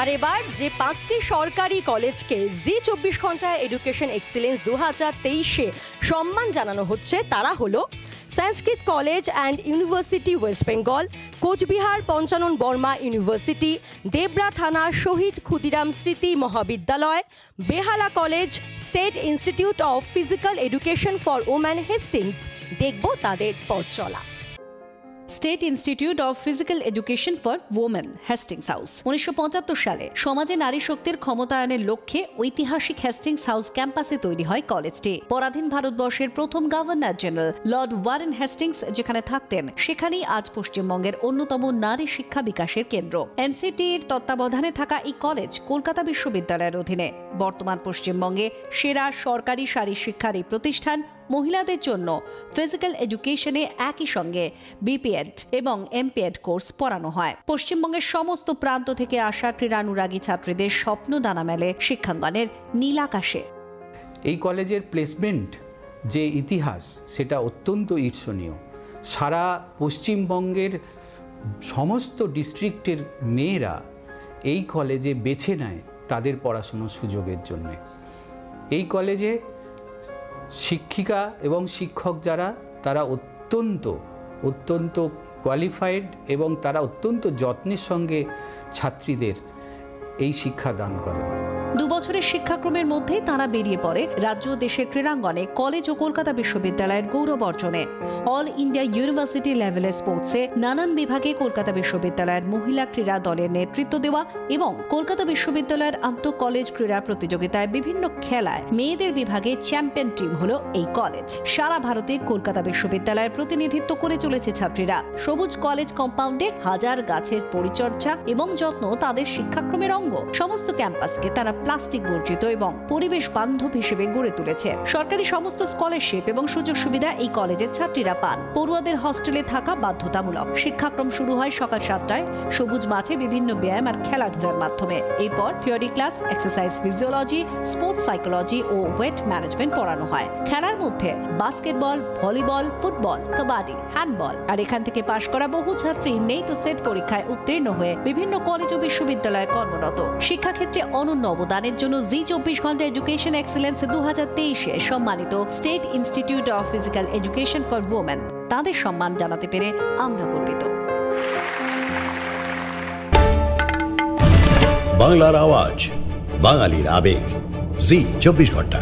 আর এবার যে 5টি সরকারি কলেজকে জি24 ঘন্টা এডুকেশন এক্সিলেন্স 2023-এ সম্মান জানানো হচ্ছে তারা হলো Sanskrit college and university West Bengal, Cooch Behar Panchanan Barma university, Debra থানা Shahid Khudiram Smriti Mahavidyalaya, Behala college, state institute of physical education for woman Hastings. দেখব তাদের পথ চলা। State institute of physical education for women Hastings house 1975 সালে সমাজে নারী শক্তির ক্ষমতায়নের লক্ষ্যে ঐতিহাসিক হেস্টিংস হাউস ক্যাম্পাসে তৈরি হয় কলেজটি। পরাধীন ভারতবর্ষের প্রথম governor general Lord Warren Hastings যেখানে থাকতেন, সেখানেই আজ পশ্চিমবঙ্গের অন্যতম নারী শিক্ষা বিকাশের কেন্দ্র। এনসিটির তত্ত্বাবধানে থাকা এই কলেজ কলকাতা বিশ্ববিদ্যালয়ের অধীনে। বর্তমান পশ্চিমবঙ্গে সেরা সরকারি শারীরশিক্ষার এই প্রতিষ্ঠান মহিলাদের জন্য ফিজিক্যাল এডুকেশনে একই সঙ্গে বিপিএড এবং এমপিএড কোর্স পড়ানো হয়। পশ্চিমবঙ্গের সমস্ত প্রান্ত থেকে আসা ক্রীড়ানুরাগী ছাত্রীদের স্বপ্ন ডানা মেলে শিক্ষাঙ্গনের নীল আকাশে। এই কলেজের প্লেসমেন্ট যে ইতিহাস, সেটা অত্যন্ত ঈর্ষণীয়। সারা পশ্চিমবঙ্গের সমস্ত ডিস্ট্রিক্টের মেয়েরা এই কলেজে বেছে নেয় তাদের পড়াশোনার সুযোগের জন্য। এই কলেজে শিক্ষিকা এবং শিক্ষক যারা, তারা অত্যন্ত কোয়ালিফাইড এবং তারা অত্যন্ত যত্নের সঙ্গে ছাত্রীদের এই শিক্ষা দান করেন। 2 বছরের শিক্ষাক্রমের মধ্যেই তারা বেরিয়ে পড়ে রাজ্য ও দেশের ক্রীড়াঙ্গনে কলেজ ও কলকাতা বিশ্ববিদ্যালয়ের গৌরব অর্জনে। অল ইন্ডিয়া ইউনিভার্সিটি লেভেলের স্পোর্টসে নানান বিভাগে কলকাতা বিশ্ববিদ্যালয়ের মহিলা ক্রীড়া দলের নেতৃত্ব দেওয়া এবং কলকাতা বিশ্ববিদ্যালয়ের আন্তঃ কলেজ ক্রীড়া প্রতিযোগিতায় বিভিন্ন খেলায় মেয়েদের বিভাগে চ্যাম্পিয়ন টিম হলো এই কলেজ। সারা ভারতে কলকাতা বিশ্ববিদ্যালয়ের প্রতিনিধিত্ব করে চলেছে ছাত্রীরা। সবুজ কলেজ কম্পাউন্ডে হাজার গাছের পরিচর্যা এবং যত্ন তাদের শিক্ষাক্রমের অঙ্গ। সমস্ত ক্যাম্পাসকে তারা প্লাস্টিক বর্জিত এবং পরিবেশ বান্ধব হিসেবে গড়ে তুলেছে। সরকারি সমস্ত স্কলারশিপ এবং সুযোগ সুবিধা এই কলেজের ছাত্রীরা পান। পড়ুয়াদের হস্টেলে থাকা বাধ্যতামূলক। শিক্ষাক্রম শুরু হয় সকাল 7টায় সবুজ মাঠে বিভিন্ন ব্যায়াম আর খেলাধুলার মাধ্যমে। এরপর theory class, exercise physiology, sports psychology ও ওয়েট ম্যানেজমেন্ট পড়ানো হয়। খেলার মধ্যে basketball, volleyball, football, kabaddi, handball. আর এখান থেকে পাশ করা বহু ছাত্রী নেট ও সেট পরীক্ষায় উত্তীর্ণ হয়ে বিভিন্ন কলেজ ও বিশ্ববিদ্যালয়ে কর্মরত। শিক্ষাক্ষেত্রে অনন্য অবদানের জন্য জি24 ঘন্টা এডুকেশন এক্সিলেন্স 2023-এ সম্মানিত state institute of physical education for women. তাদের সম্মান জানাতে পেরে আমরা গর্বিত। বাংলার আওয়াজ, বাঙালির আবেগ, জি24 ঘন্টা।